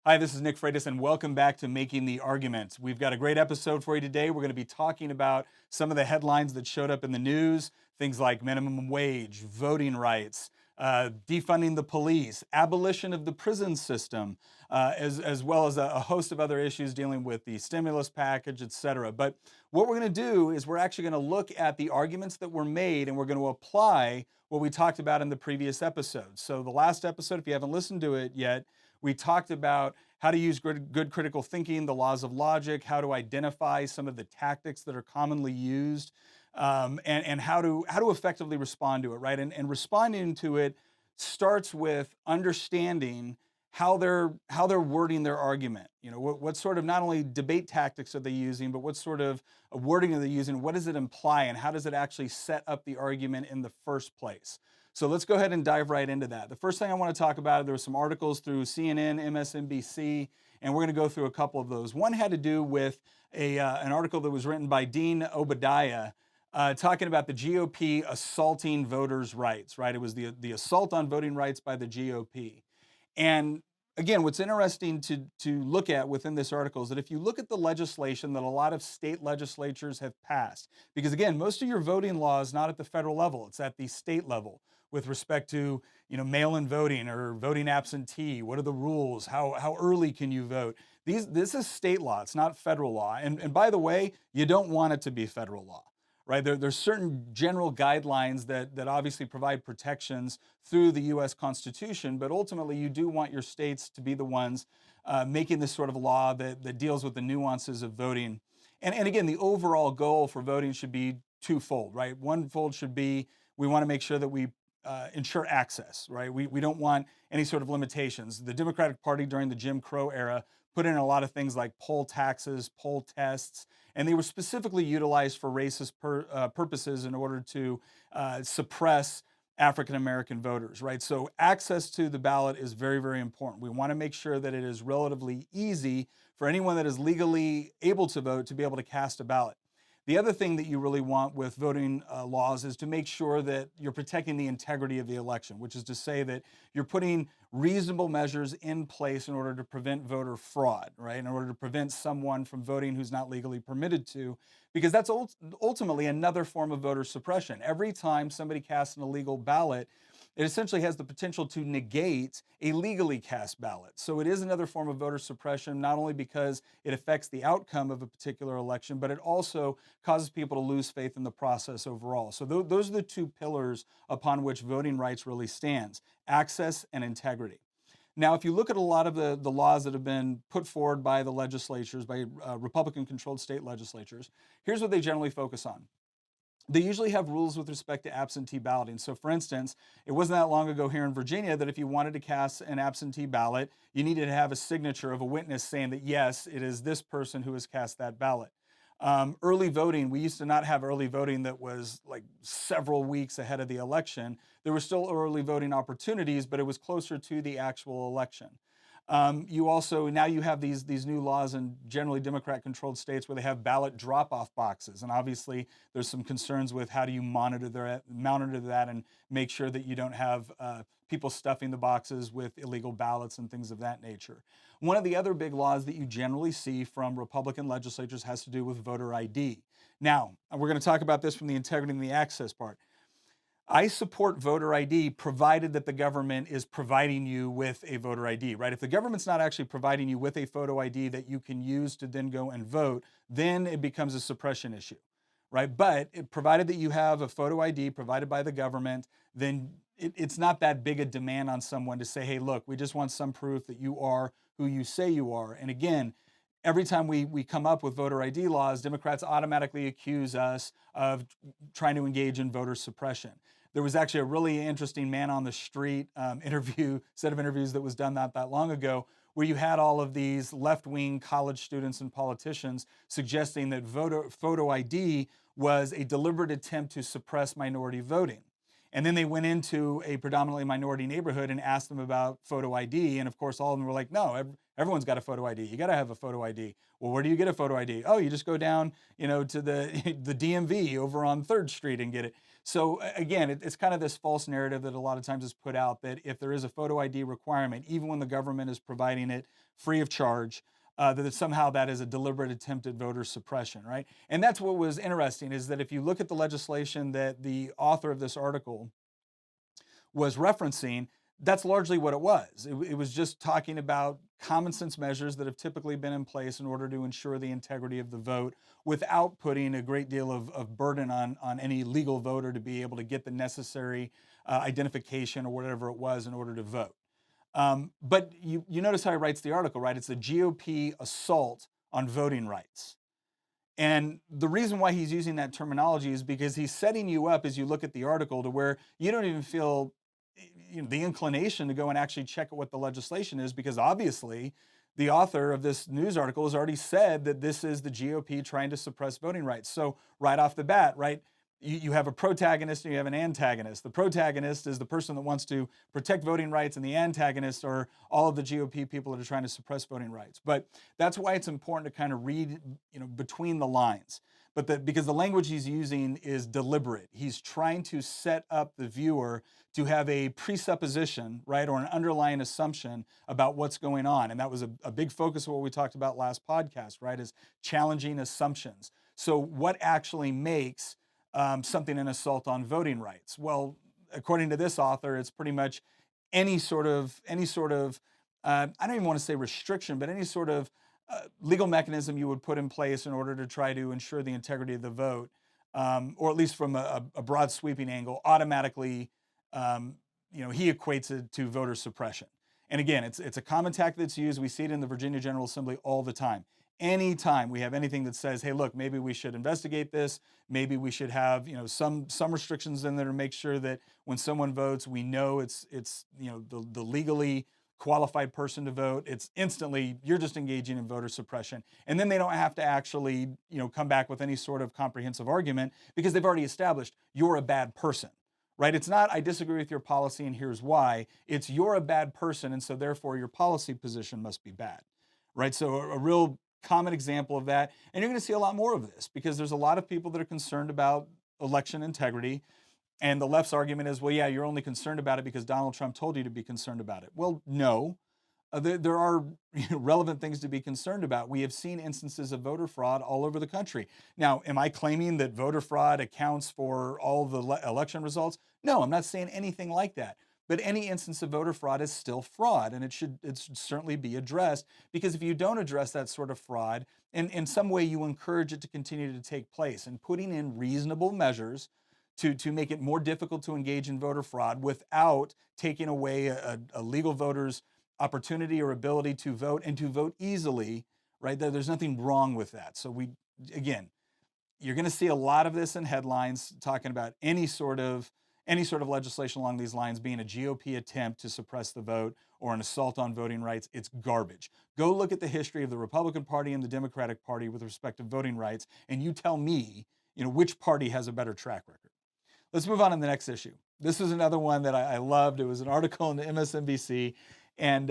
Hi, this is Nick Freitas, and welcome back to Making the Argument. We've got a great episode for you today. We're going to be talking about some of the headlines that showed up in the news, things like minimum wage, voting rights, defunding the police, abolition of the prison system, as well as a host of other issues dealing with the stimulus package, et cetera. But what we're going to do is we're actually going to look at the arguments that were made and we're going to apply what we talked about in the previous episode. So, the last episode, if you haven't listened to it yet, we talked about how to use good critical thinking, the laws of logic, how to identify some of the tactics that are commonly used, and how to effectively respond to it, right? And responding to it starts with understanding how they're wording their argument. You know, what sort of not only debate tactics are they using, but what sort of wording are they using? What does it imply, and how does it actually set up the argument in the first place? So let's go ahead and dive right into that. The first thing I want to talk about, there were some articles through CNN, MSNBC, and we're going to go through a couple of those. One had to do with an article that was written by Dean Obadiah, talking about the GOP assaulting voters' rights, right? It was the assault on voting rights by the GOP. And again, what's interesting to look at within this article is that if you look at the legislation that a lot of state legislatures have passed, because again, most of your voting law is not at the federal level, it's at the state level with respect to, mail-in voting or voting absentee. What are the rules? How early can you vote? This is state law, it's not federal law. And by the way, you don't want it to be federal law, right? There's certain general guidelines that obviously provide protections through the US Constitution, but ultimately you do want your states to be the ones making this sort of law that deals with the nuances of voting. And again, the overall goal for voting should be twofold, right? One fold should be we want to make sure that we ensure access, right? We don't want any sort of limitations. The Democratic Party during the Jim Crow era put in a lot of things like poll taxes, poll tests, and they were specifically utilized for racist purposes in order to suppress African American voters, right? So access to the ballot is very, very important. We want to make sure that it is relatively easy for anyone that is legally able to vote to be able to cast a ballot. The other thing that you really want with voting laws is to make sure that you're protecting the integrity of the election, which is to say that you're putting reasonable measures in place in order to prevent voter fraud, right? In order to prevent someone from voting who's not legally permitted to, because that's ultimately another form of voter suppression. Every time somebody casts an illegal ballot, it essentially has the potential to negate a legally cast ballot. So it is another form of voter suppression, not only because it affects the outcome of a particular election, but it also causes people to lose faith in the process overall. So those are the two pillars upon which voting rights really stands: access and integrity. Now, if you look at a lot of the laws that have been put forward by the legislatures, by Republican controlled state legislatures, here's what they generally focus on. They usually have rules with respect to absentee balloting. So, for instance, it wasn't that long ago here in Virginia that if you wanted to cast an absentee ballot, you needed to have a signature of a witness saying that, yes, it is this person who has cast that ballot. Early voting, we used to not have early voting that was like several weeks ahead of the election. There were still early voting opportunities, but it was closer to the actual election. You also now you have these new laws in generally Democrat-controlled states where they have ballot drop-off boxes, and obviously there's some concerns with how do you monitor that and make sure that you don't have people stuffing the boxes with illegal ballots and things of that nature. One of the other big laws that you generally see from Republican legislatures has to do with voter ID. Now, we're going to talk about this from the integrity and the access part. I support voter ID provided that the government is providing you with a voter ID, right? If the government's not actually providing you with a photo ID that you can use to then go and vote, then it becomes a suppression issue, right? But provided that you have a photo ID provided by the government, then it's not that big a demand on someone to say, hey, look, we just want some proof that you are who you say you are. And again, every time we come up with voter ID laws, Democrats automatically accuse us of trying to engage in voter suppression. There was actually a really interesting man on the street set of interviews that was done not that long ago, where you had all of these left-wing college students and politicians suggesting that photo ID was a deliberate attempt to suppress minority voting. And then they went into a predominantly minority neighborhood and asked them about photo ID. And of course, all of them were like, no, everyone's got a photo ID. You got to have a photo ID. Well, where do you get a photo ID? Oh, you just go down, to the the DMV over on 3rd Street and get it. So again, it's kind of this false narrative that a lot of times is put out that if there is a photo ID requirement, even when the government is providing it free of charge, that somehow that is a deliberate attempt at voter suppression, right? And that's what was interesting, is that if you look at the legislation that the author of this article was referencing, that's largely what it was. It was just talking about common sense measures that have typically been in place in order to ensure the integrity of the vote without putting a great deal of burden on any legal voter to be able to get the necessary identification or whatever it was in order to vote. But you notice how he writes the article, right? It's a GOP assault on voting rights. And the reason why he's using that terminology is because he's setting you up as you look at the article to where you don't even feel the inclination to go and actually check out what the legislation is, because obviously the author of this news article has already said that this is the GOP trying to suppress voting rights. So right off the bat, right, you have a protagonist and you have an antagonist. The protagonist is the person that wants to protect voting rights, and the antagonist are all of the GOP people that are trying to suppress voting rights. But that's why it's important to kind of read, between the lines. But because the language he's using is deliberate. He's trying to set up the viewer to have a presupposition, right, or an underlying assumption about what's going on. And that was a big focus of what we talked about last podcast, right, is challenging assumptions. So what actually makes something an assault on voting rights? Well, according to this author, it's pretty much any sort of I don't even want to say restriction, but any sort of legal mechanism you would put in place in order to try to ensure the integrity of the vote, or at least from a broad sweeping angle, automatically, he equates it to voter suppression. And again, it's a common tactic that's used. We see it in the Virginia General Assembly all the time. Anytime we have anything that says, hey, look, maybe we should investigate this, maybe we should have, some restrictions in there to make sure that when someone votes, we know it's the legally qualified person to vote, it's instantly, you're just engaging in voter suppression. And then they don't have to actually, come back with any sort of comprehensive argument, because they've already established you're a bad person, right? It's not, I disagree with your policy and here's why. It's, you're a bad person, and so therefore your policy position must be bad, right? So a real common example of that. And you're going to see a lot more of this, because there's a lot of people that are concerned about election integrity. And the left's argument is, well, yeah, you're only concerned about it because Donald Trump told you to be concerned about it. Well, no, there are relevant things to be concerned about. We have seen instances of voter fraud all over the country. Now, am I claiming that voter fraud accounts for all the election results? No, I'm not saying anything like that. But any instance of voter fraud is still fraud, and it should certainly be addressed, because if you don't address that sort of fraud, in some way you encourage it to continue to take place, and putting in reasonable measures to make it more difficult to engage in voter fraud without taking away a legal voter's opportunity or ability to vote, and to vote easily, right? There's nothing wrong with that. So again, you're going to see a lot of this in headlines talking about any sort of legislation along these lines being a GOP attempt to suppress the vote or an assault on voting rights. It's garbage. Go look at the history of the Republican Party and the Democratic Party with respect to voting rights, and you tell me, which party has a better track record. Let's move on to the next issue. This is another one that I loved. It was an article in the MSNBC, and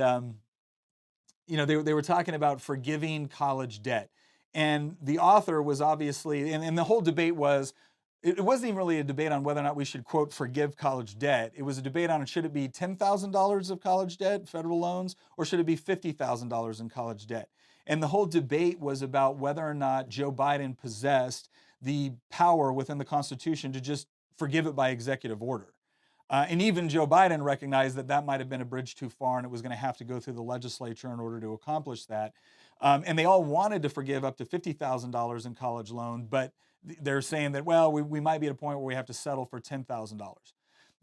they were talking about forgiving college debt. And the author was obviously, and the whole debate was, it wasn't even really a debate on whether or not we should, quote, forgive college debt. It was a debate on, should it be $10,000 of college debt, federal loans, or should it be $50,000 in college debt? And the whole debate was about whether or not Joe Biden possessed the power within the Constitution to just forgive it by executive order. And even Joe Biden recognized that might have been a bridge too far, and it was going to have to go through the legislature in order to accomplish that. And they all wanted to forgive up to $50,000 in college loan, but they're saying that, well, we might be at a point where we have to settle for $10,000.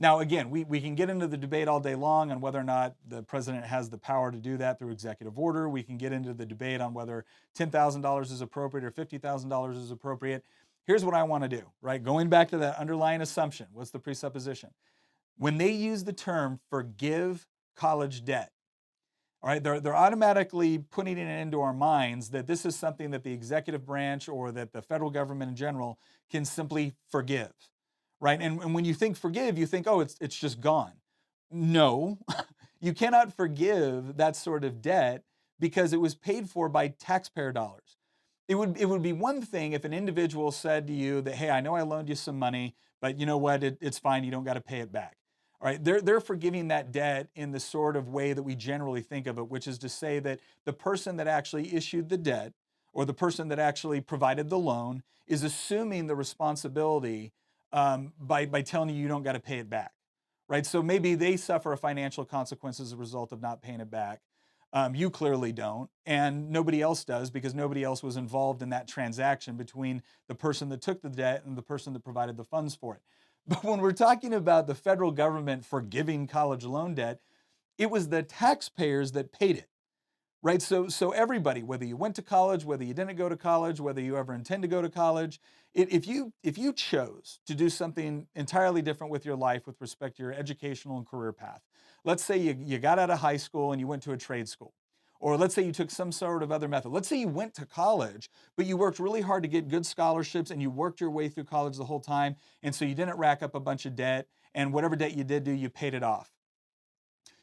Now, again, we can get into the debate all day long on whether or not the president has the power to do that through executive order. We can get into the debate on whether $10,000 is appropriate or $50,000 is appropriate. Here's what I want to do, right? Going back to that underlying assumption, what's the presupposition? When they use the term forgive college debt, all right, they're automatically putting it into our minds that this is something that the executive branch or that the federal government in general can simply forgive, right? And when you think forgive, you think, oh, it's just gone. No, you cannot forgive that sort of debt because it was paid for by taxpayer dollars. It would be one thing if an individual said to you that, hey, I know I loaned you some money, but you know what? It's fine. You don't got to pay it back. All right. They're forgiving that debt in the sort of way that we generally think of it, which is to say that the person that actually issued the debt or the person that actually provided the loan is assuming the responsibility by telling you don't got to pay it back. Right. So maybe they suffer a financial consequence as a result of not paying it back. You clearly don't, and nobody else does because nobody else was involved in that transaction between the person that took the debt and the person that provided the funds for it. But when we're talking about the federal government forgiving college loan debt, it was the taxpayers that paid it, right? So everybody, whether you went to college, whether you didn't go to college, whether you ever intend to go to college, if you chose to do something entirely different with your life with respect to your educational and career path, let's say you got out of high school and you went to a trade school, or let's say you took some sort of other method. Let's say you went to college, but you worked really hard to get good scholarships and you worked your way through college the whole time, and so you didn't rack up a bunch of debt, and whatever debt you did do, you paid it off.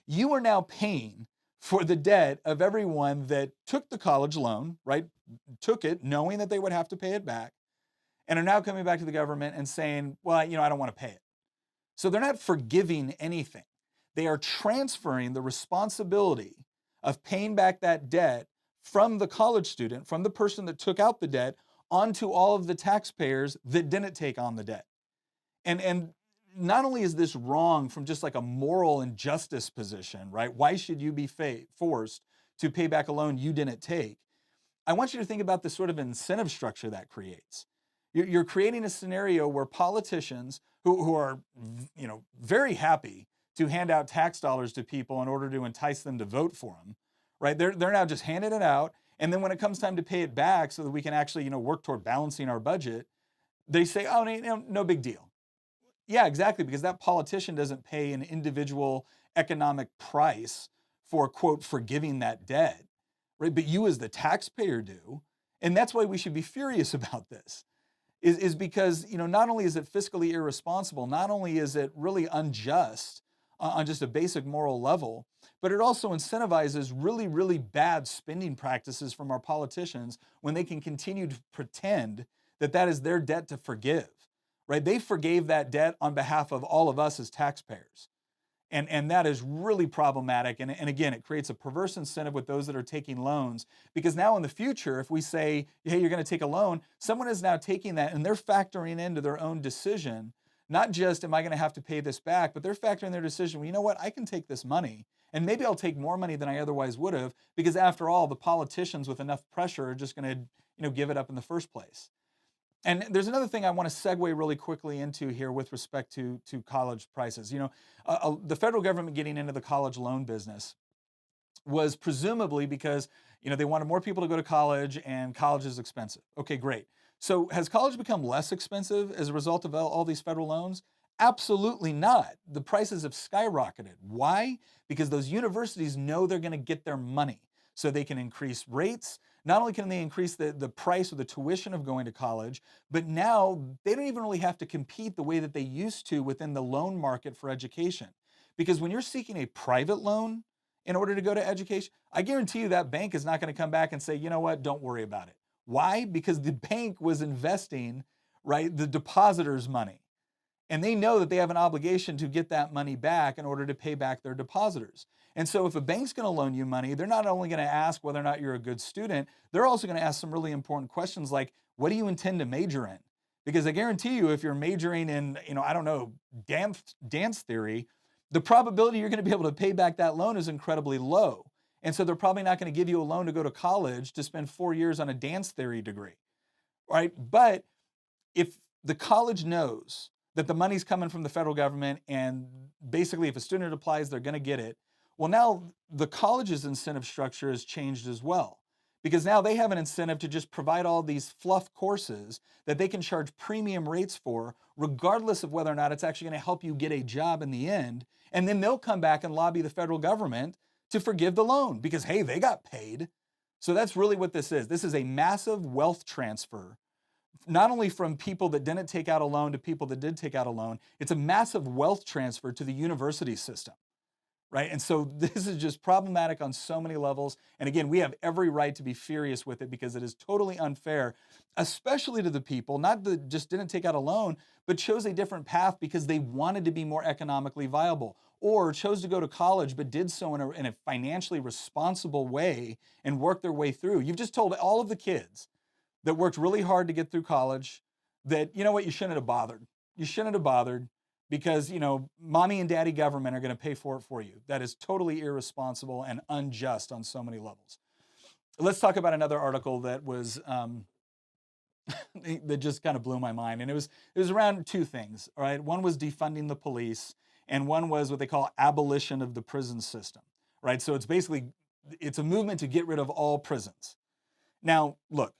You are now paying for the debt of everyone that took the college loan, right? Took it knowing that they would have to pay it back, and are now coming back to the government and saying, well, I don't want to pay it. So they're not forgiving anything. They are transferring the responsibility of paying back that debt from the college student, from the person that took out the debt, onto all of the taxpayers that didn't take on the debt. And not only is this wrong from just like a moral injustice position, right? Why should you be forced to pay back a loan you didn't take? I want you to think about the sort of incentive structure that creates. You're creating a scenario where politicians who are, very happy to hand out tax dollars to people in order to entice them to vote for them, right? They're now just handing it out, and then when it comes time to pay it back, so that we can actually, work toward balancing our budget, they say, oh, no big deal. Yeah, exactly, because that politician doesn't pay an individual economic price for, quote, forgiving that debt, right? But you as the taxpayer do. And that's why we should be furious about this, is because, not only is it fiscally irresponsible, not only is it really unjust on just a basic moral level, but it also incentivizes really, really bad spending practices from our politicians when they can continue to pretend that that is their debt to forgive. Right? They forgave that debt on behalf of all of us as taxpayers. And that is really problematic. And again, it creates a perverse incentive with those that are taking loans, because now in the future, if we say, hey, you're going to take a loan, someone is now taking that and they're factoring into their own decision, not just, am I going to have to pay this back, but they're factoring their decision, well, you know what, I can take this money and maybe I'll take more money than I otherwise would have, because after all, the politicians with enough pressure are just going to, give it up in the first place. And there's another thing I want to segue really quickly into here with respect to college prices. The federal government getting into the college loan business was presumably because, they wanted more people to go to college and college is expensive. Okay, great. So has college become less expensive as a result of all these federal loans? Absolutely not. The prices have skyrocketed. Why? Because those universities know they're going to get their money. So they can increase rates. Not only can they increase the price or the tuition of going to college, but now they don't even really have to compete the way that they used to within the loan market for education. Because when you're seeking a private loan in order to go to education, I guarantee you that bank is not going to come back and say, you know what, don't worry about it. Why? Because the bank was investing, right, the depositors' money. And they know that they have an obligation to get that money back in order to pay back their depositors. And so if a bank's going to loan you money, they're not only going to ask whether or not you're a good student, they're also going to ask some really important questions like, what do you intend to major in? Because I guarantee you, if you're majoring in, dance theory, the probability you're going to be able to pay back that loan is incredibly low. And so they're probably not going to give you a loan to go to college to spend 4 years on a dance theory degree, right? But if the college knows that the money's coming from the federal government, and basically if a student applies, they're going to get it. Well, now the college's incentive structure has changed as well, because now they have an incentive to just provide all these fluff courses that they can charge premium rates for, regardless of whether or not it's actually going to help you get a job in the end. And then they'll come back and lobby the federal government to forgive the loan because, hey, they got paid. So that's really what this is. This is a massive wealth transfer not only from people that didn't take out a loan to people that did take out a loan, it's a massive wealth transfer to the university system, right? And so this is just problematic on so many levels. And again, we have every right to be furious with it because it is totally unfair, especially to the people, not that just didn't take out a loan, but chose a different path because they wanted to be more economically viable, or chose to go to college but did so in a financially responsible way and worked their way through. You've just told all of the kids that worked really hard to get through college that, you know what, you shouldn't have bothered. You shouldn't have bothered because, mommy and daddy government are going to pay for it for you. That is totally irresponsible and unjust on so many levels. Let's talk about another article that was that just kind of blew my mind, and it was around two things. All right, one was defunding the police, and one was what they call abolition of the prison system. Right, so it's a movement to get rid of all prisons. Now, look,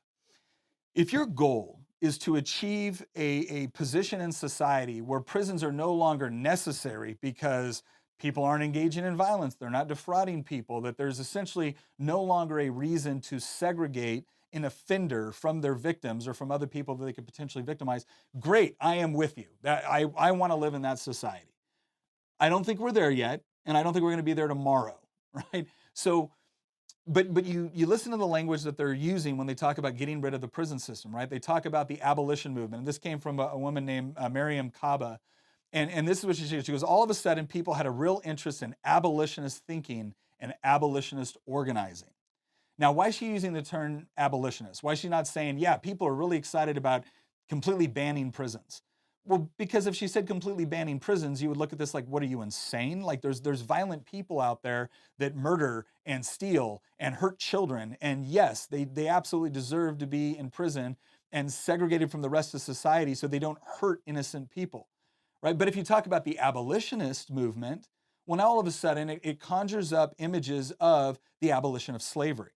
if your goal is to achieve a position in society where prisons are no longer necessary because people aren't engaging in violence, they're not defrauding people, that there's essentially no longer a reason to segregate an offender from their victims or from other people that they could potentially victimize, great, I am with you. I want to live in that society. I don't think we're there yet, and I don't think we're going to be there tomorrow, right? So, but you listen to the language that they're using when they talk about getting rid of the prison system, right? They talk about the abolition movement. And this came from a woman named Miriam Kaba. And this is what she said. She goes, all of a sudden, people had a real interest in abolitionist thinking and abolitionist organizing. Now, why is she using the term abolitionist? Why is she not saying, yeah, people are really excited about completely banning prisons? Well, because if she said completely banning prisons, you would look at this like, what are you, insane? Like there's violent people out there that murder and steal and hurt children. And yes, they absolutely deserve to be in prison and segregated from the rest of society so they don't hurt innocent people, right? But if you talk about the abolitionist movement, well, now all of a sudden it conjures up images of the abolition of slavery.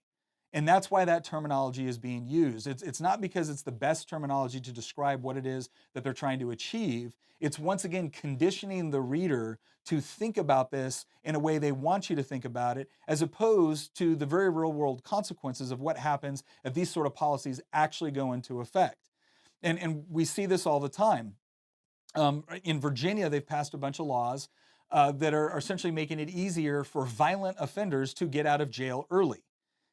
And that's why that terminology is being used. It's not because it's the best terminology to describe what it is that they're trying to achieve. It's once again conditioning the reader to think about this in a way they want you to think about it, as opposed to the very real world consequences of what happens if these sort of policies actually go into effect. And we see this all the time. In Virginia, they've passed a bunch of laws that are essentially making it easier for violent offenders to get out of jail early.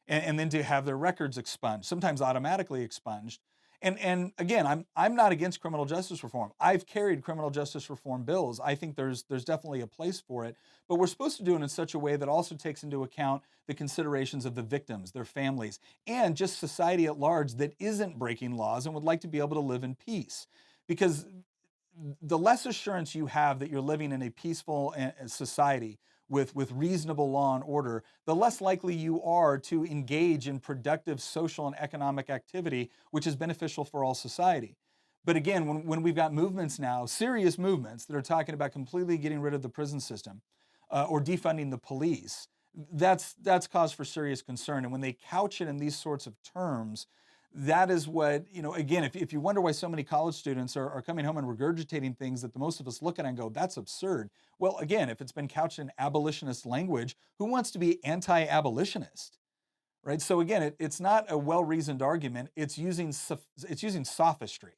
And then to have their records expunged, sometimes automatically expunged. And again, I'm not against criminal justice reform. I've carried criminal justice reform bills. I think there's definitely a place for it, but we're supposed to do it in such a way that also takes into account the considerations of the victims, their families, and just society at large that isn't breaking laws and would like to be able to live in peace. Because the less assurance you have that you're living in a peaceful society with reasonable law and order, the less likely you are to engage in productive social and economic activity, which is beneficial for all society. But again, when we've got movements now, serious movements that are talking about completely getting rid of the prison system or defunding the police, that's cause for serious concern. And when they couch it in these sorts of terms, that is what, again, if you wonder why so many college students are coming home and regurgitating things that the most of us look at and go, that's absurd. Well, again, if it's been couched in abolitionist language, who wants to be anti-abolitionist, right? So again, it's not a well-reasoned argument. It's using sophistry,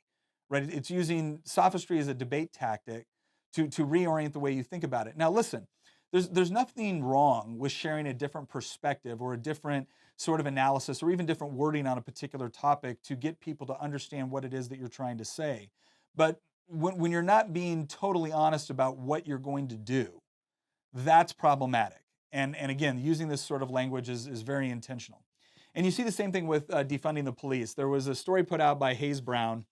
right? It's using sophistry as a debate tactic to reorient the way you think about it. Now, listen, there's nothing wrong with sharing a different perspective or a different sort of analysis or even different wording on a particular topic to get people to understand what it is that you're trying to say. But when you're not being totally honest about what you're going to do, that's problematic. And again, using this sort of language is very intentional. And you see the same thing with defunding the police. There was a story put out by Hayes Brown,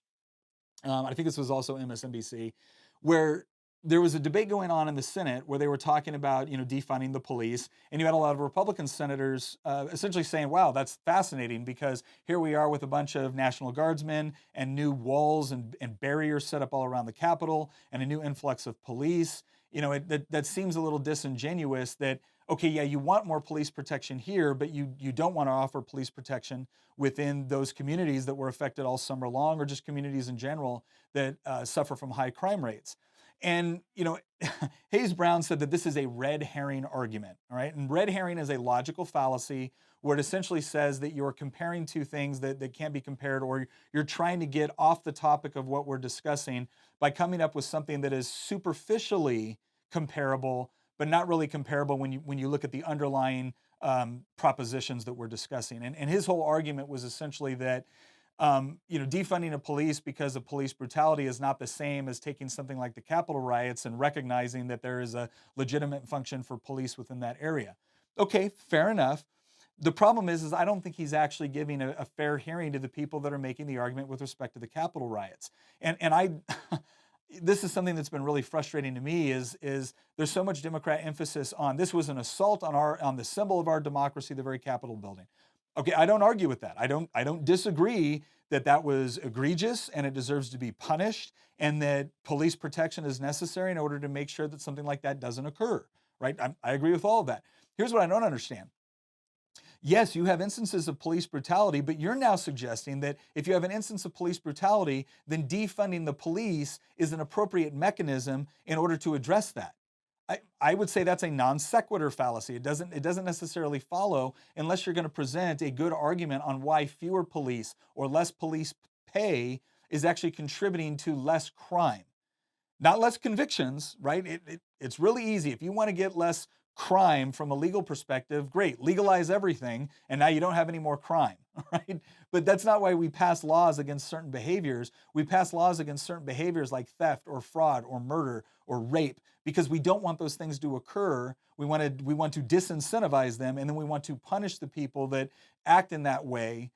I think this was also MSNBC, where there was a debate going on in the Senate where they were talking about, defunding the police. And you had a lot of Republican senators essentially saying, wow, that's fascinating because here we are with a bunch of National Guardsmen and new walls and barriers set up all around the Capitol and a new influx of police. That seems a little disingenuous that, okay, yeah, you want more police protection here, but you don't want to offer police protection within those communities that were affected all summer long or just communities in general that suffer from high crime rates. And, Hayes Brown said that this is a red herring argument, all right? And red herring is a logical fallacy where it essentially says that you're comparing two things that can't be compared, or you're trying to get off the topic of what we're discussing by coming up with something that is superficially comparable, but not really comparable when you look at the underlying propositions that we're discussing. And his whole argument was essentially that defunding a police because of police brutality is not the same as taking something like the Capitol riots and recognizing that there is a legitimate function for police within that area. Okay, fair enough. The problem is I don't think he's actually giving a fair hearing to the people that are making the argument with respect to the Capitol riots. And I, this is something that's been really frustrating to me is there's so much Democrat emphasis on this was an assault on the symbol of our democracy, the very Capitol building. Okay, I don't argue with that. I don't disagree that that was egregious and it deserves to be punished and that police protection is necessary in order to make sure that something like that doesn't occur, right? I agree with all of that. Here's what I don't understand. Yes, you have instances of police brutality, but you're now suggesting that if you have an instance of police brutality, then defunding the police is an appropriate mechanism in order to address that. I would say that's a non sequitur fallacy. It doesn't necessarily follow unless you're going to present a good argument on why fewer police or less police pay is actually contributing to less crime. Not less convictions, right? It's really easy. If you want to get less crime from a legal perspective, great, legalize everything, and now you don't have any more crime, right? But that's not why we pass laws against certain behaviors. We pass laws against certain behaviors like theft or fraud or murder or rape because we don't want those things to occur. We want to disincentivize them, and then we want to punish the people that act in that way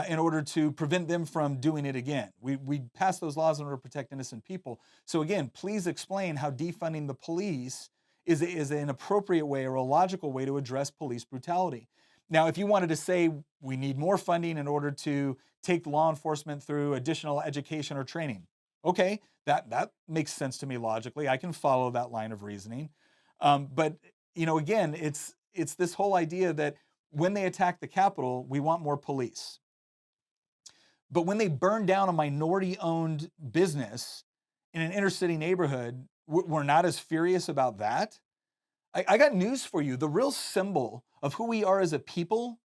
in order to prevent them from doing it again. We pass those laws in order to protect innocent people. So again, please explain how defunding the police is an appropriate way or a logical way to address police brutality. Now, if you wanted to say we need more funding in order to take law enforcement through additional education or training, okay, that makes sense to me logically. I can follow that line of reasoning. But again, it's this whole idea that when they attack the Capitol, we want more police. But when they burn down a minority-owned business in an inner city neighborhood, we're not as furious about that. I got news for you. The real symbol of who we are as a people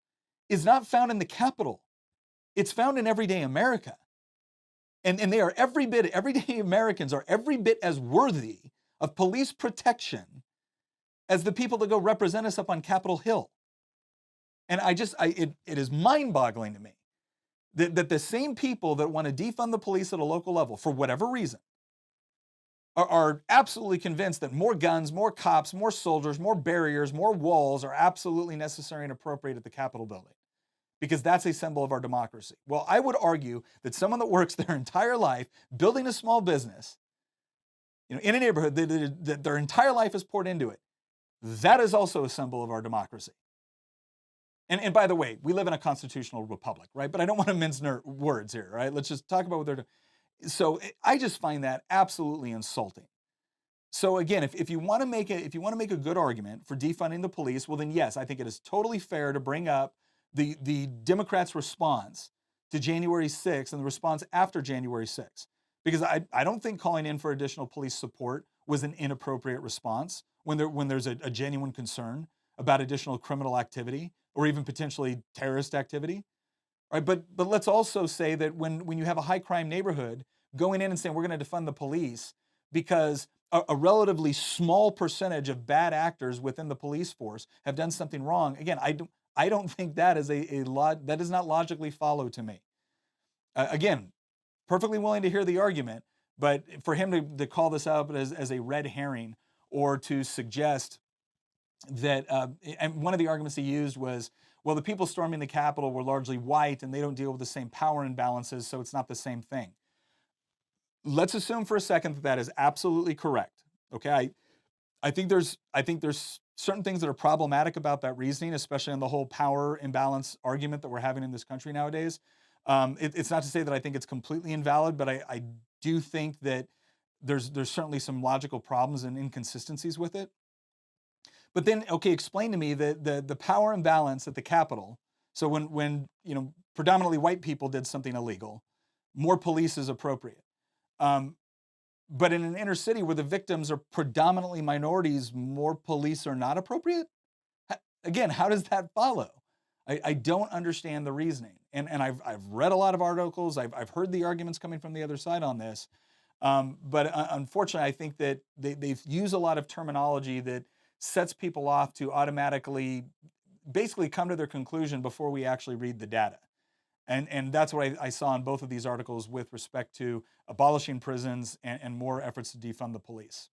is not found in the Capitol. It's found in everyday America. And they are everyday Americans are every bit as worthy of police protection as the people that go represent us up on Capitol Hill. And it is mind-boggling to me that the same people that want to defund the police at a local level, for whatever reason, are absolutely convinced that more guns, more cops, more soldiers, more barriers, more walls are absolutely necessary and appropriate at the Capitol building because that's a symbol of our democracy. Well, I would argue that someone that works their entire life building a small business, in a neighborhood that their entire life is poured into it, that is also a symbol of our democracy. And by the way, we live in a constitutional republic, right? But I don't want to mince words here, right? Let's just talk about what they're doing. So I just find that absolutely insulting. So again, if you want to make a good argument for defunding the police, well then yes, I think it is totally fair to bring up the Democrats' response to January 6th and the response after January 6th. Because I don't think calling in for additional police support was an inappropriate response when there's a genuine concern about additional criminal activity or even potentially terrorist activity. Right, but let's also say that when you have a high crime neighborhood, going in and saying we're going to defund the police because a relatively small percentage of bad actors within the police force have done something wrong. Again, I don't think that is that does not logically follow to me. Again, perfectly willing to hear the argument, but for him to call this up as a red herring or to suggest that, and one of the arguments he used was, well, the people storming the Capitol were largely white and they don't deal with the same power imbalances, so it's not the same thing. Let's assume for a second that is absolutely correct. Okay, I think there's certain things that are problematic about that reasoning, especially on the whole power imbalance argument that we're having in this country nowadays. It's not to say that I think it's completely invalid, but I do think that there's certainly some logical problems and inconsistencies with it. But then, okay, explain to me the power imbalance at the Capitol. So when predominantly white people did something illegal, more police is appropriate. But in an inner city where the victims are predominantly minorities, more police are not appropriate? Again, how does that follow? I don't understand the reasoning. And I've read a lot of articles, I've heard the arguments coming from the other side on this. But unfortunately, I think that they've used a lot of terminology that sets people off to automatically basically come to their conclusion before we actually read the data. And that's what I saw in both of these articles with respect to abolishing prisons and more efforts to defund the police.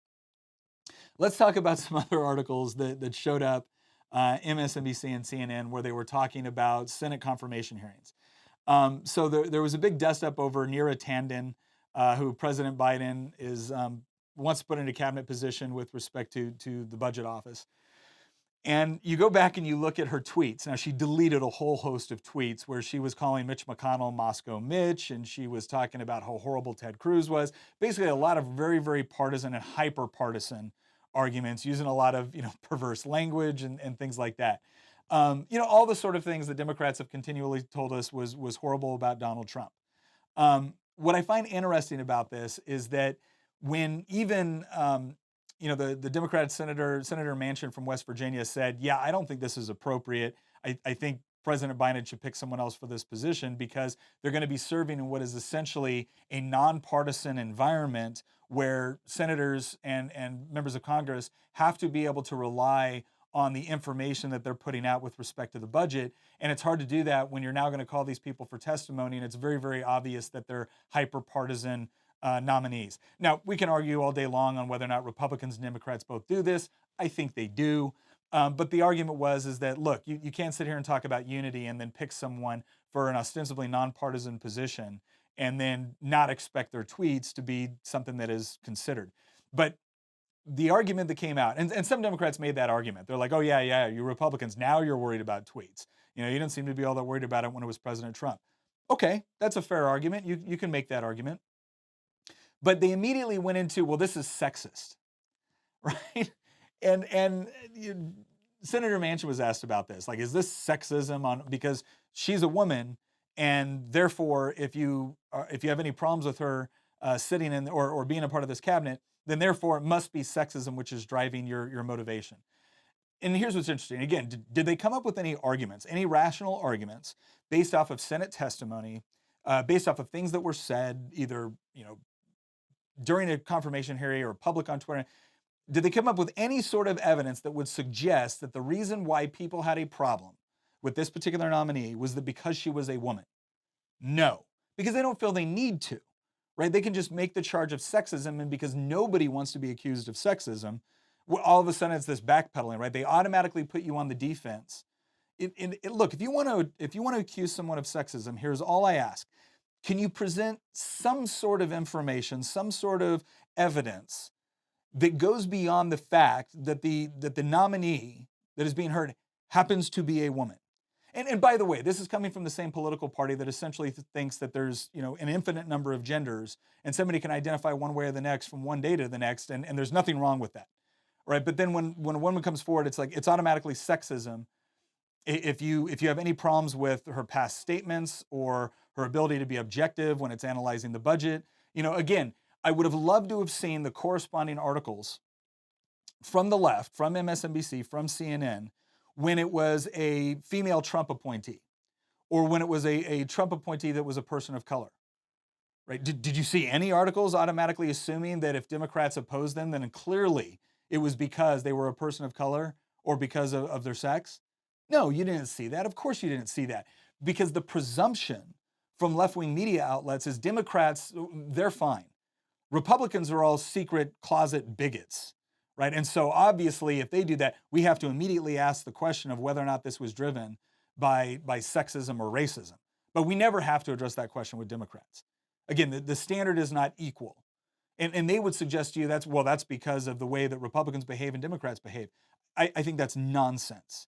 Let's talk about some other articles that showed up, MSNBC and CNN, where they were talking about Senate confirmation hearings. So there was a big dust up over Neera Tanden, who President Biden is wants to put in a cabinet position with respect to the budget office. And you go back and you look at her tweets. Now, she deleted a whole host of tweets where she was calling Mitch McConnell Moscow Mitch, and she was talking about how horrible Ted Cruz was. Basically, a lot of very, very partisan and hyper partisan arguments, using a lot of perverse language and things like that. All the sort of things that Democrats have continually told us was horrible about Donald Trump. What I find interesting about this is that when even the Democrat Senator Manchin from West Virginia said, yeah, I don't think this is appropriate. I think President Biden should pick someone else for this position because they're going to be serving in what is essentially a nonpartisan environment where senators and members of Congress have to be able to rely on the information that they're putting out with respect to the budget. And it's hard to do that when you're now going to call these people for testimony, and it's very, very obvious that they're hyper-partisan nominees. Now, we can argue all day long on whether or not Republicans and Democrats both do this. I think they do. But the argument is that, look, you can't sit here and talk about unity and then pick someone for an ostensibly nonpartisan position and then not expect their tweets to be something that is considered. But the argument that came out, and some Democrats made that argument. They're like, oh, yeah, you Republicans, now you're worried about tweets. You didn't seem to be all that worried about it when it was President Trump. Okay, that's a fair argument. You can make that argument. But they immediately went into, well, this is sexist, right? And Senator Manchin was asked about this. Like, is this sexism because she's a woman, and therefore, if you have any problems with her sitting in or being a part of this cabinet, then therefore it must be sexism which is driving your motivation. And here's what's interesting. Again, did they come up with any arguments, any rational arguments based off of Senate testimony, based off of things that were said either during a confirmation hearing or public on Twitter? Did they come up with any sort of evidence that would suggest that the reason why people had a problem with this particular nominee was that because she was a woman? No, because they don't feel they need to, right? They can just make the charge of sexism, and because nobody wants to be accused of sexism, all of a sudden it's this backpedaling, right? They automatically put you on the defense. Look, if you want to accuse someone of sexism, here's all I ask. Can you present some sort of information, some sort of evidence that goes beyond the fact that the nominee that is being heard happens to be a woman? And by the way, this is coming from the same political party that essentially thinks that there's an infinite number of genders, and somebody can identify one way or the next from one day to the next, and there's nothing wrong with that, right? But then when a woman comes forward, it's like it's automatically sexism if you have any problems with her past statements or her ability to be objective when it's analyzing the budget. Again, I would have loved to have seen the corresponding articles from the left, from MSNBC, from CNN, when it was a female Trump appointee, or when it was a Trump appointee that was a person of color, right? Did you see any articles automatically assuming that if Democrats opposed them, then clearly it was because they were a person of color or because of their sex? No, you didn't see that. Of course you didn't see that, because the presumption from left-wing media outlets is Democrats, they're fine. Republicans are all secret closet bigots, right? And so obviously if they do that, we have to immediately ask the question of whether or not this was driven by sexism or racism. But we never have to address that question with Democrats. Again, the standard is not equal. And they would suggest to you that's because of the way that Republicans behave and Democrats behave. I think that's nonsense.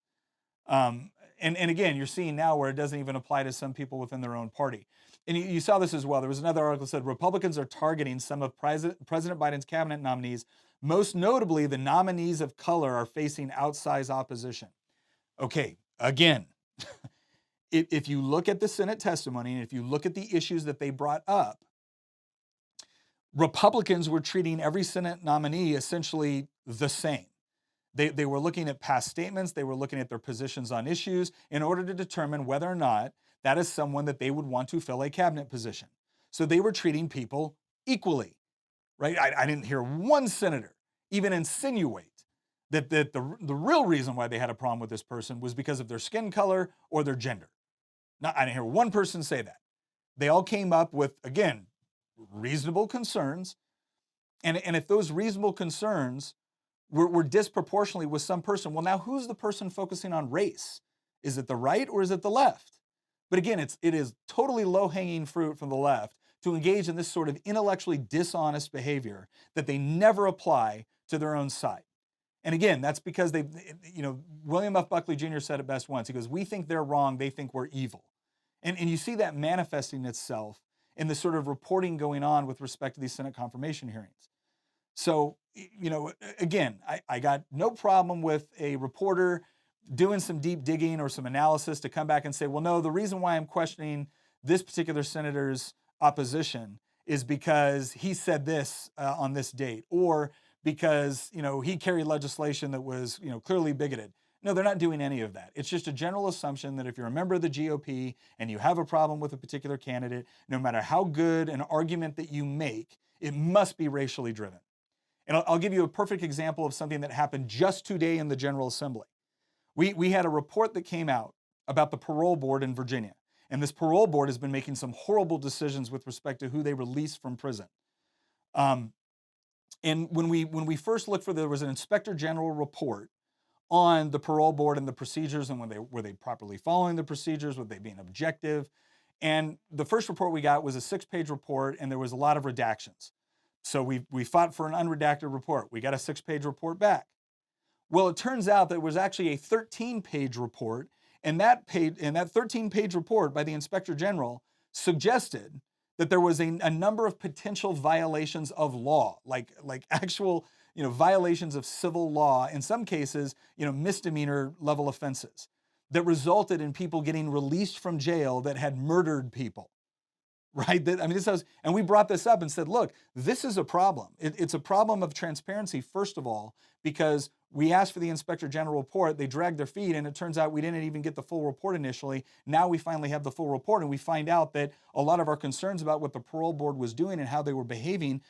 And again, you're seeing now where it doesn't even apply to some people within their own party. And you saw this as well. There was another article that said Republicans are targeting some of President Biden's cabinet nominees. Most notably, the nominees of color are facing outsized opposition. Okay, again, if you look at the Senate testimony and if you look at the issues that they brought up, Republicans were treating every Senate nominee essentially the same. They were looking at past statements, they were looking at their positions on issues in order to determine whether or not that is someone that they would want to fill a cabinet position. So they were treating people equally, right? I didn't hear one senator even insinuate that the real reason why they had a problem with this person was because of their skin color or their gender. I didn't hear one person say that. They all came up with, again, reasonable concerns. And if those reasonable concerns were disproportionately with some person, well, now who's the person focusing on race? Is it the right or is it the left? But again, it is totally low-hanging fruit from the left to engage in this sort of intellectually dishonest behavior that they never apply to their own side. And again, that's because William F. Buckley Jr. said it best once. He goes, "We think they're wrong, they think we're evil." And you see that manifesting itself in the sort of reporting going on with respect to these Senate confirmation hearings. So, again, I got no problem with a reporter doing some deep digging or some analysis to come back and say, well, no, the reason why I'm questioning this particular senator's opposition is because he said this on this date, or because, he carried legislation that was, clearly bigoted. No, they're not doing any of that. It's just a general assumption that if you're a member of the GOP and you have a problem with a particular candidate, no matter how good an argument that you make, it must be racially driven. And I'll give you a perfect example of something that happened just today in the General Assembly. We had a report that came out about the parole board in Virginia. And this parole board has been making some horrible decisions with respect to who they release from prison. And when we first looked there was an inspector general report on the parole board and the procedures and were they properly following the procedures, were they being objective? And the first report we got was a 6-page report, and there was a lot of redactions. So we fought for an unredacted report. We got a 6-page report back. Well, it turns out that it was actually a 13-page report, and that 13-page report by the Inspector General suggested that there was a number of potential violations of law, like actual violations of civil law, in some cases misdemeanor level offenses that resulted in people getting released from jail that had murdered people. Right? And we brought this up and said, look, this is a problem. It's a problem of transparency, first of all, because we asked for the Inspector General report, they dragged their feet, and it turns out we didn't even get the full report initially. Now we finally have the full report, and we find out that a lot of our concerns about what the parole board was doing and how they were behaving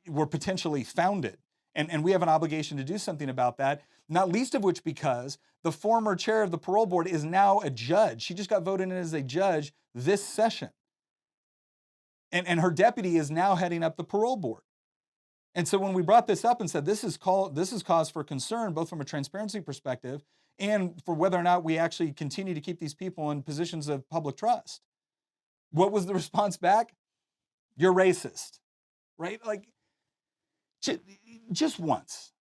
were potentially founded. And we have an obligation to do something about that, not least of which because the former chair of the parole board is now a judge. She just got voted in as a judge this session. And her deputy is now heading up the parole board. And so when we brought this up and said this is cause for concern, both from a transparency perspective and for whether or not we actually continue to keep these people in positions of public trust, what was the response back? You're racist, right? Like, just once.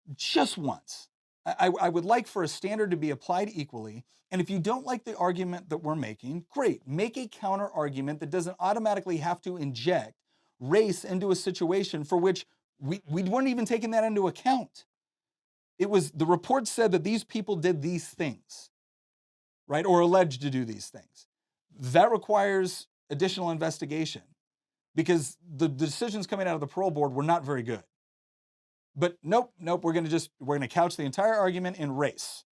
I would like for a standard to be applied equally. And if you don't like the argument that we're making, great. Make a counter argument that doesn't automatically have to inject race into a situation for which we weren't even taking that into account. The report said that these people did these things, right? Or alleged to do these things. That requires additional investigation because the decisions coming out of the parole board were not very good. But nope, we're going to couch the entire argument in race.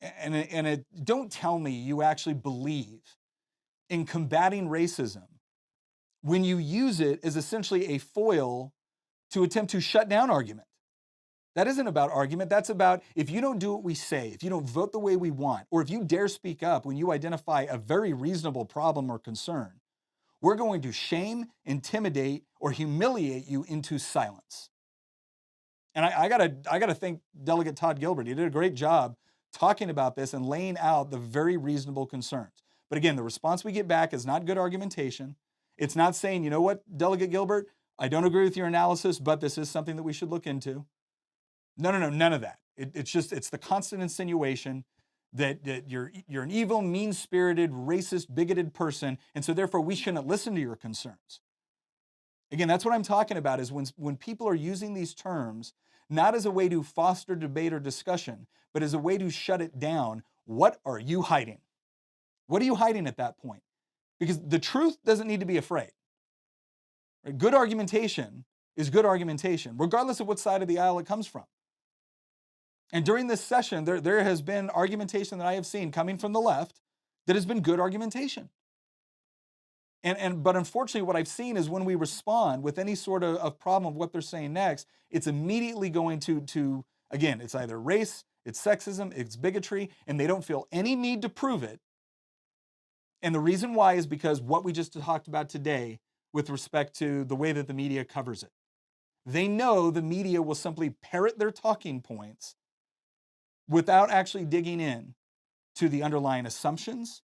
And don't tell me you actually believe in combating racism when you use it as essentially a foil to attempt to shut down argument. That isn't about argument. That's about if you don't do what we say, if you don't vote the way we want, or if you dare speak up when you identify a very reasonable problem or concern, we're going to shame, intimidate, or humiliate you into silence. And I gotta thank Delegate Todd Gilbert. He did a great job talking about this and laying out the very reasonable concerns. But again, the response we get back is not good argumentation. It's not saying, you know what, Delegate Gilbert, I don't agree with your analysis, but this is something that we should look into. No, none of that. It's the constant insinuation that you're an evil, mean-spirited, racist, bigoted person, and so therefore we shouldn't listen to your concerns. Again, that's what I'm talking about is when people are using these terms, not as a way to foster debate or discussion, but as a way to shut it down. What are you hiding? What are you hiding at that point? Because the truth doesn't need to be afraid. Right? Good argumentation is good argumentation, regardless of what side of the aisle it comes from. And during this session, there has been argumentation that I have seen coming from the left that has been good argumentation. But unfortunately, what I've seen is when we respond with any sort of problem of what they're saying next, it's immediately going to again, it's either race, it's sexism, it's bigotry, and they don't feel any need to prove it. And the reason why is because what we just talked about today with respect to the way that the media covers it. They know the media will simply parrot their talking points without actually digging in to the underlying assumptions,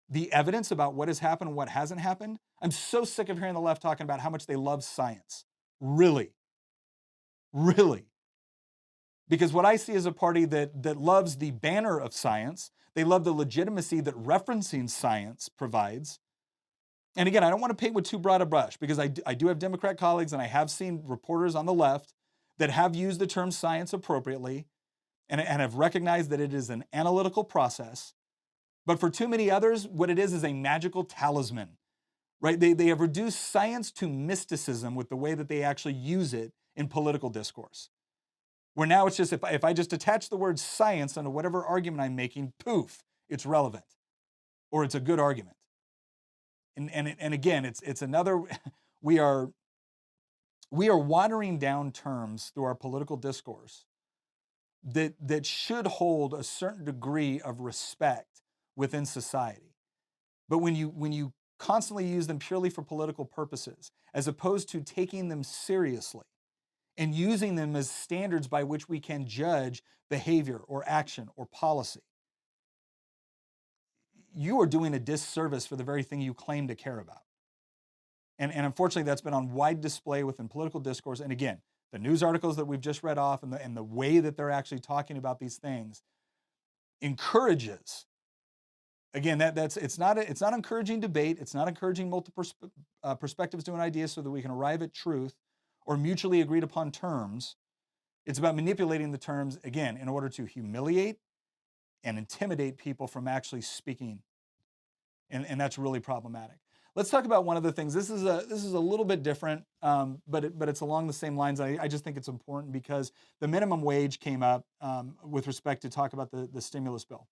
the evidence about what has happened and what hasn't happened. I'm so sick of hearing the left talking about how much they love science. Really? Really? Because what I see is a party that loves the banner of science. They love the legitimacy that referencing science provides. And again, I don't want to paint with too broad a brush because I do have Democrat colleagues and I have seen reporters on the left that have used the term science appropriately and have recognized that it is an analytical process. But for too many others, what it is a magical talisman, right? They have reduced science to mysticism with the way that they actually use it in political discourse. Where now it's just, if I just attach the word science onto whatever argument I'm making, poof, it's relevant or it's a good argument. And again, it's another, we are watering down terms through our political discourse that should hold a certain degree of respect within society. But when you constantly use them purely for political purposes, as opposed to taking them seriously and using them as standards by which we can judge behavior or action or policy, you are doing a disservice for the very thing you claim to care about. And unfortunately, that's been on wide display within political discourse. And again, the news articles that we've just read off and the way that they're actually talking about these things encourages, again, it's not encouraging debate. It's not encouraging multiple perspectives to an idea so that we can arrive at truth or mutually agreed upon terms. It's about manipulating the terms, again, in order to humiliate and intimidate people from actually speaking. And that's really problematic. Let's talk about one of the things. This is a little bit different, but it's along the same lines. I just think it's important because the minimum wage came up with respect to talk about the stimulus bill.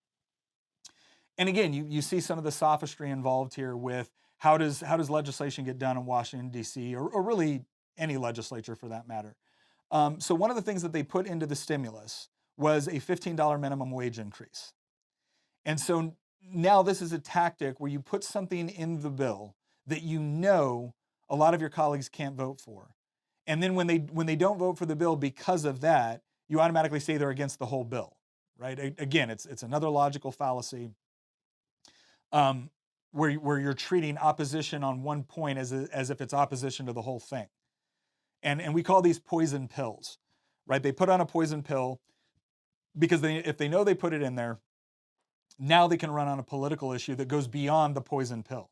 And again, you see some of the sophistry involved here with how does legislation get done in Washington, D.C., or really any legislature for that matter. So one of the things that they put into the stimulus was a $15 minimum wage increase. And so now this is a tactic where you put something in the bill that you know a lot of your colleagues can't vote for. And then when they don't vote for the bill because of that, you automatically say they're against the whole bill, right? Again, it's another logical fallacy where you're treating opposition on one point as if it's opposition to the whole thing. And we call these poison pills, right? They put on a poison pill because if they know they put it in there, now they can run on a political issue that goes beyond the poison pill,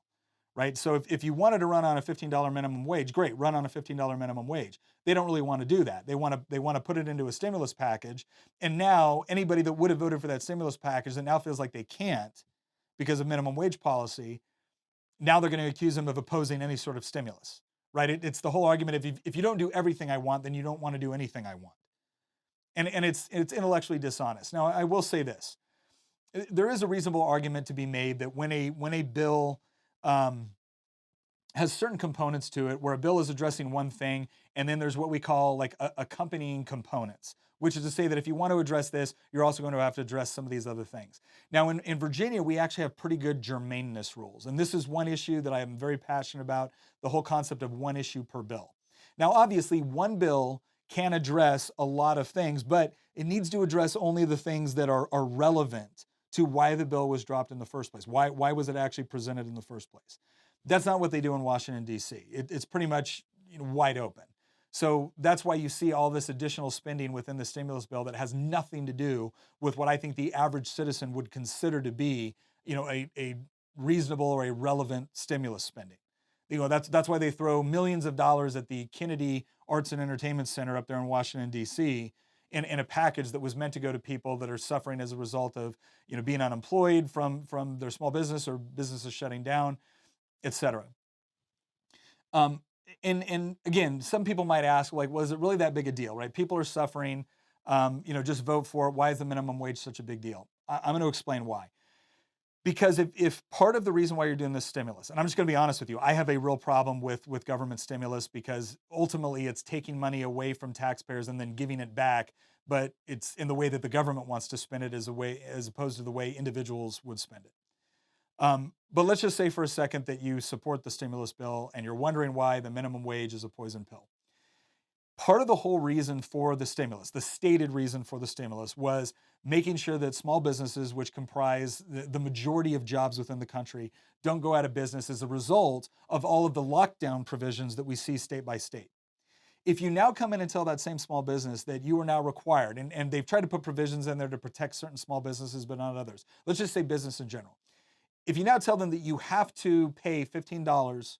right? So if you wanted to run on a $15 minimum wage, great, run on a $15 minimum wage. They don't really want to do that. They want to put it into a stimulus package. And now anybody that would have voted for that stimulus package that now feels like they can't because of minimum wage policy, now they're going to accuse them of opposing any sort of stimulus, right? It's the whole argument, if you don't do everything I want, then you don't want to do anything I want. And it's intellectually dishonest. Now, I will say this. There is a reasonable argument to be made that when a bill has certain components to it, where a bill is addressing one thing, and then there's what we call like accompanying components, which is to say that if you want to address this, you're also going to have to address some of these other things. Now, in Virginia, we actually have pretty good germaneness rules, and this is one issue that I am very passionate about, the whole concept of one issue per bill. Now, obviously, one bill can address a lot of things, but it needs to address only the things that are relevant to why the bill was dropped in the first place. Why was it actually presented in the first place? That's not what they do in Washington, D.C. It's pretty much wide open. So that's why you see all this additional spending within the stimulus bill that has nothing to do with what I think the average citizen would consider to be, a reasonable or a relevant stimulus spending. That's why they throw millions of dollars at the Kennedy Arts and Entertainment Center up there in Washington, D.C., in a package that was meant to go to people that are suffering as a result of being unemployed from their small business or businesses shutting down, et cetera. And again, some people might ask, like, was it really that big a deal, right? People are suffering. Just vote for it. Why is the minimum wage such a big deal? I'm going to explain why. Because if part of the reason why you're doing this stimulus, and I'm just going to be honest with you, I have a real problem with government stimulus because ultimately it's taking money away from taxpayers and then giving it back, but it's in the way that the government wants to spend it as opposed to the way individuals would spend it. But let's just say for a second that you support the stimulus bill and you're wondering why the minimum wage is a poison pill. Part of the whole reason for the stimulus, the stated reason for the stimulus, was making sure that small businesses, which comprise the majority of jobs within the country, don't go out of business as a result of all of the lockdown provisions that we see state by state. If you now come in and tell that same small business that you are now required, and they've tried to put provisions in there to protect certain small businesses, but not others. Let's just say business in general. If you now tell them that you have to pay $15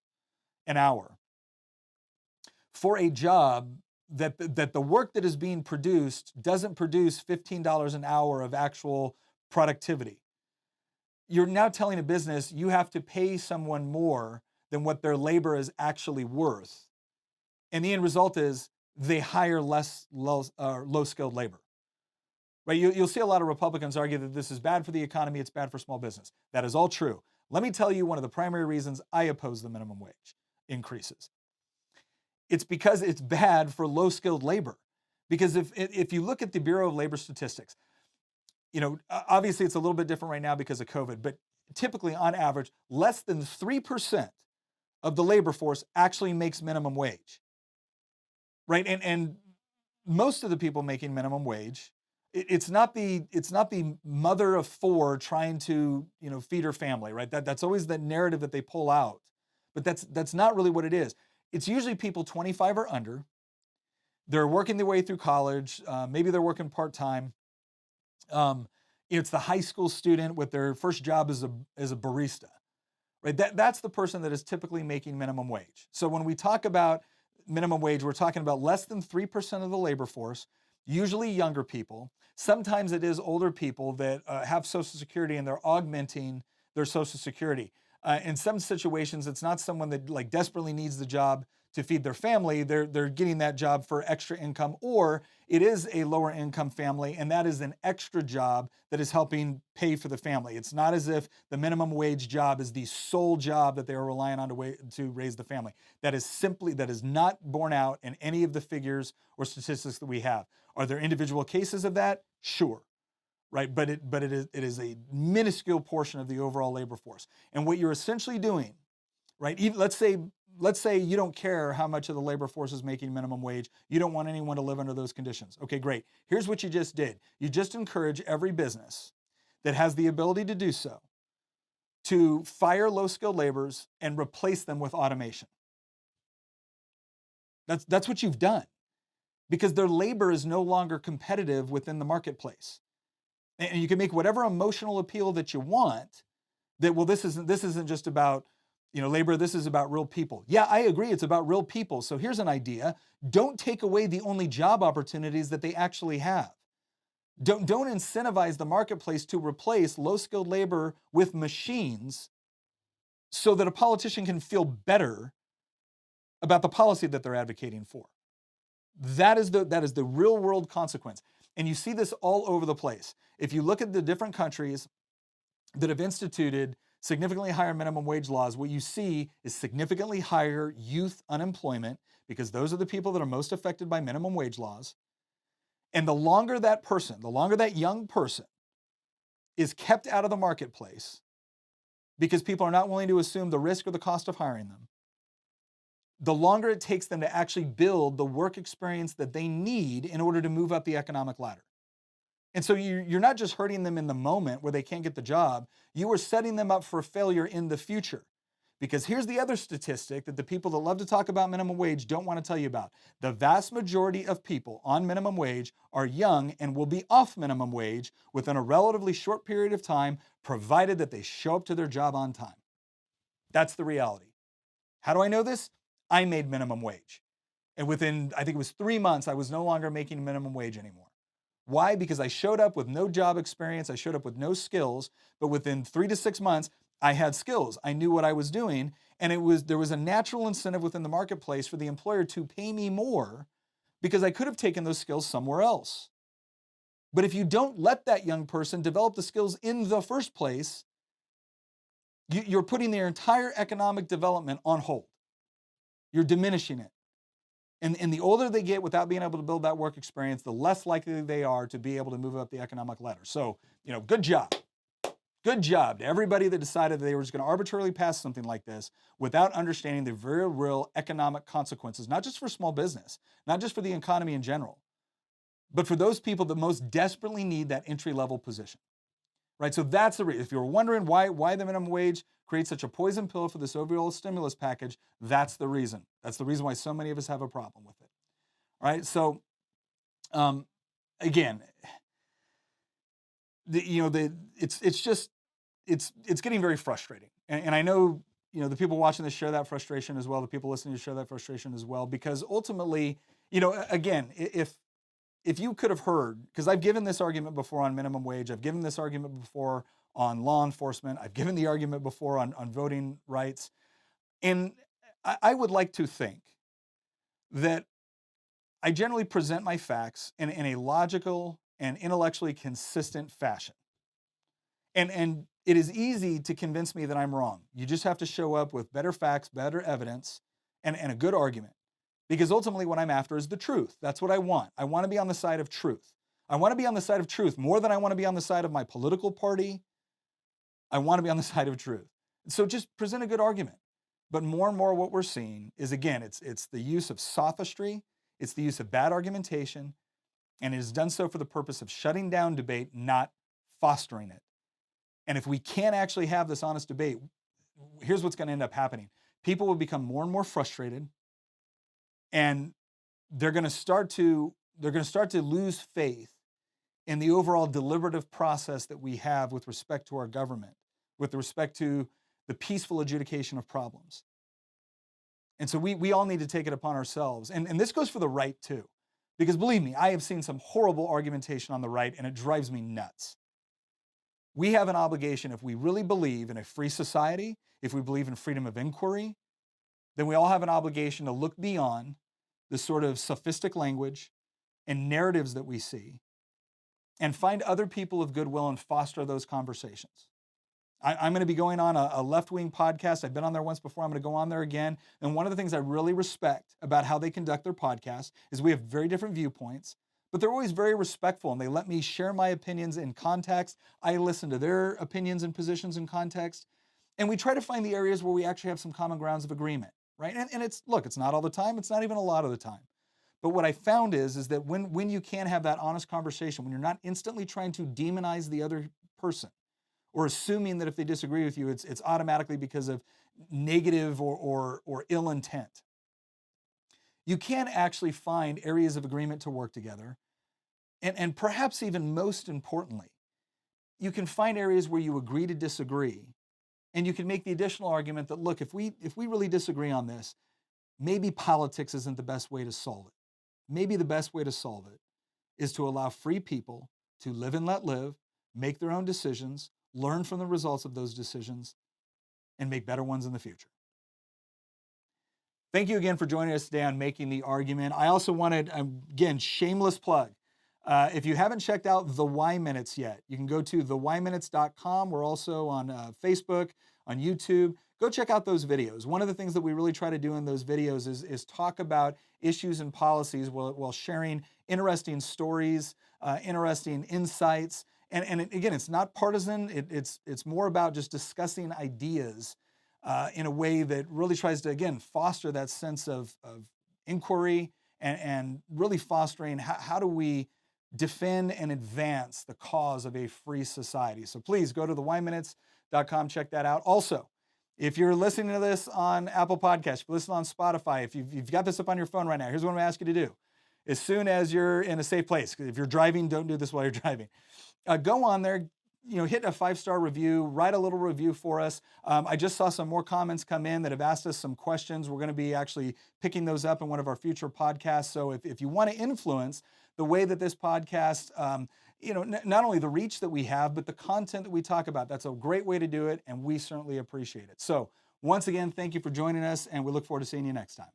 an hour for a job that the work that is being produced doesn't produce $15 an hour of actual productivity, you're now telling a business you have to pay someone more than what their labor is actually worth. And the end result is they hire less low-skilled labor. Right? You'll see a lot of Republicans argue that this is bad for the economy, it's bad for small business. That is all true. Let me tell you one of the primary reasons I oppose the minimum wage increases. It's because it's bad for low-skilled labor. Because if you look at the Bureau of Labor Statistics, obviously it's a little bit different right now because of COVID, but typically on average, less than 3% of the labor force actually makes minimum wage. Right? And most of the people making minimum wage, it's not the mother of four trying to feed her family, right? That's always the narrative that they pull out, but that's not really what it is. It's usually people 25 or under. They're working their way through college. Maybe they're working part-time. It's the high school student with their first job as a barista, right? That's the person that is typically making minimum wage. So when we talk about minimum wage, we're talking about less than 3% of the labor force, usually younger people. Sometimes it is older people that have Social Security and they're augmenting their Social Security. In some situations, it's not someone that desperately needs the job to feed their family. They're getting that job for extra income, or it is a lower income family, and that is an extra job that is helping pay for the family. It's not as if the minimum wage job is the sole job that they are relying on to raise the family. That is not borne out in any of the figures or statistics that we have. Are there individual cases of that? Sure. Right, but it is a minuscule portion of the overall labor force. And what you're essentially doing, right? Let's say you don't care how much of the labor force is making minimum wage. You don't want anyone to live under those conditions. Okay, great. Here's what you just did. You just encourage every business that has the ability to do so to fire low-skilled laborers and replace them with automation. That's what you've done, because their labor is no longer competitive within the marketplace. And you can make whatever emotional appeal that you want, that, well, this isn't just about labor, this is about real people. Yeah, I agree, it's about real people. So here's an idea. Don't take away the only job opportunities that they actually have. Don't incentivize the marketplace to replace low-skilled labor with machines so that a politician can feel better about the policy that they're advocating for. That is the real world consequence. And you see this all over the place. If you look at the different countries that have instituted significantly higher minimum wage laws, what you see is significantly higher youth unemployment, because those are the people that are most affected by minimum wage laws. And the longer that young person is kept out of the marketplace because people are not willing to assume the risk or the cost of hiring them, the longer it takes them to actually build the work experience that they need in order to move up the economic ladder. And so you're not just hurting them in the moment where they can't get the job, you are setting them up for failure in the future. Because here's the other statistic that the people that love to talk about minimum wage don't want to tell you about. The vast majority of people on minimum wage are young and will be off minimum wage within a relatively short period of time, provided that they show up to their job on time. That's the reality. How do I know this? I made minimum wage. And within, I think it was 3 months, I was no longer making minimum wage anymore. Why? Because I showed up with no job experience, I showed up with no skills, but within 3 to 6 months, I had skills. I knew what I was doing. And there was a natural incentive within the marketplace for the employer to pay me more because I could have taken those skills somewhere else. But if you don't let that young person develop the skills in the first place, you're putting their entire economic development on hold. You're diminishing it. And the older they get without being able to build that work experience, the less likely they are to be able to move up the economic ladder. So, good job. Good job to everybody that decided that they were just going to arbitrarily pass something like this without understanding the very real economic consequences, not just for small business, not just for the economy in general, but for those people that most desperately need that entry-level position. Right? So that's the reason. If you're wondering why the minimum wage creates such a poison pill for this overall stimulus package, that's the reason. That's the reason why so many of us have a problem with it. All right? So, again, it's getting very frustrating, and I know the people watching this share that frustration as well. The people listening to share that frustration as well, because ultimately, again, if you could have heard, because I've given this argument before on minimum wage, I've given this argument before on law enforcement, I've given the argument before on voting rights, and I would like to think that I generally present my facts in a logical and intellectually consistent fashion. And it is easy to convince me that I'm wrong. You just have to show up with better facts, better evidence, and a good argument. Because ultimately what I'm after is the truth. That's what I want. I want to be on the side of truth. I want to be on the side of truth more than I want to be on the side of my political party. I want to be on the side of truth. So just present a good argument. But more and more what we're seeing is, again, it's the use of sophistry, it's the use of bad argumentation, and it is done so for the purpose of shutting down debate, not fostering it. And if we can't actually have this honest debate, here's what's going to end up happening. People will become more and more frustrated, and they're going to start to lose faith in the overall deliberative process that we have with respect to our government, with respect to the peaceful adjudication of problems. And so we all need to take it upon ourselves. And this goes for the right too. Because believe me, I have seen some horrible argumentation on the right, and it drives me nuts. We have an obligation, if we really believe in a free society, if we believe in freedom of inquiry, then we all have an obligation to look beyond the sort of sophistic language and narratives that we see and find other people of goodwill and foster those conversations. I'm going to be going on a left-wing podcast. I've been on there once before. I'm going to go on there again. And one of the things I really respect about how they conduct their podcast is we have very different viewpoints, but they're always very respectful, and they let me share my opinions in context. I listen to their opinions and positions in context, and we try to find the areas where we actually have some common grounds of agreement, right? And it's not all the time. It's not even a lot of the time. But what I found is that when you can have that honest conversation, when you're not instantly trying to demonize the other person, or assuming that if they disagree with you, it's automatically because of negative or ill intent. You can actually find areas of agreement to work together. And perhaps even most importantly, you can find areas where you agree to disagree. And you can make the additional argument that, look, if we really disagree on this, maybe politics isn't the best way to solve it. Maybe the best way to solve it is to allow free people to live and let live, make their own decisions, learn from the results of those decisions, and make better ones in the future. Thank you again for joining us today on Making the Argument. I also wanted, again, shameless plug. If you haven't checked out the Y Minutes yet, you can go to theyminutes.com. We're also on Facebook, on YouTube. Go check out those videos. One of the things that we really try to do in those videos is talk about issues and policies while sharing interesting stories, interesting insights. And again, it's not partisan. It's more about just discussing ideas in a way that really tries to, again, foster that sense of inquiry and really fostering how do we defend and advance the cause of a free society. So please go to theyminutes.com, check that out. Also, if you're listening to this on Apple Podcasts, if you listen on Spotify, if you've got this up on your phone right now, here's what I'm going to ask you to do. As soon as you're in a safe place, if you're driving, don't do this while you're driving. Go on there, hit a 5-star review, write a little review for us. I just saw some more comments come in that have asked us some questions. We're going to be actually picking those up in one of our future podcasts. So if you want to influence the way that this podcast, not only the reach that we have, but the content that we talk about, that's a great way to do it, and we certainly appreciate it. So once again, thank you for joining us, and we look forward to seeing you next time.